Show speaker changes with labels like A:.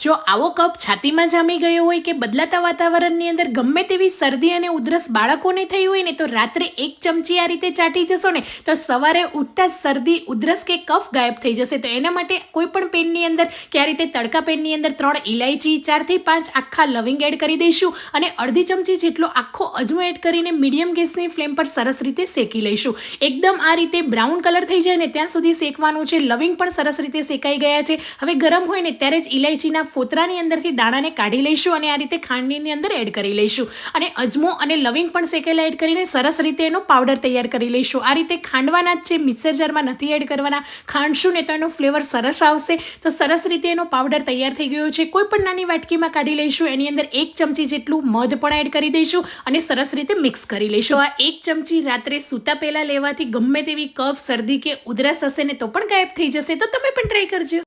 A: જો આવો કફ છાતીમાં જામી ગયો હોય કે બદલાતા વાતાવરણની અંદર ગમે તેવી શરદી અને ઉધરસ બાળકોને થઈ હોય ને તો રાત્રે 1 ચમચી આ રીતે ચાટી જશો ને તો સવારે ઉઠતા શરદી ઉધરસ કે કફ ગાયબ થઈ જશે। તો એના માટે કોઈ પણ પેનની અંદર કે આ રીતે તડકા પેનની અંદર 3 ઇલાયચી 4 થી 5 આખા લવિંગ એડ કરી દઈશું અને અડધી ચમચી જેટલો આખો અજમો એડ કરીને મીડિયમ ગેસની ફ્લેમ પર સરસ રીતે શેકી લઈશું। એકદમ આ રીતે બ્રાઉન કલર થઈ જાય ને ત્યાં સુધી શેકવાનું છે। લવિંગ પણ સરસ રીતે શેકાઈ ગયા છે। હવે ગરમ હોય ને ત્યારે જ ઇલાયચીના ફોતરાની અંદરથી દાણાને કાઢી લઈશું અને આ રીતે ખાંડની અંદર એડ કરી લઈશું અને અજમો અને લવિંગ પણ શેકેલા એડ કરીને સરસ રીતે એનો પાવડર તૈયાર કરી લઈશું। આ રીતે ખાંડવાના જ છે, મિક્સર જારમાં નથી એડ કરવાના। ખાંડશું ને તો એનો ફ્લેવર સરસ આવશે। તો સરસ રીતે એનો પાવડર તૈયાર થઈ ગયો છે। કોઈ પણ નાની વાટકીમાં કાઢી લઈશું। એની અંદર 1 ચમચી જેટલું મધ પણ એડ કરી દઈશું અને સરસ રીતે મિક્સ કરી લઈશું। આ 1 ચમચી રાત્રે સૂતા પહેલા લેવાથી ગમે તેવી કફ શરદી કે ઉધરસ હશે ને તો પણ ગાયબ થઈ જશે। તો તમે પણ ટ્રાય કરજો।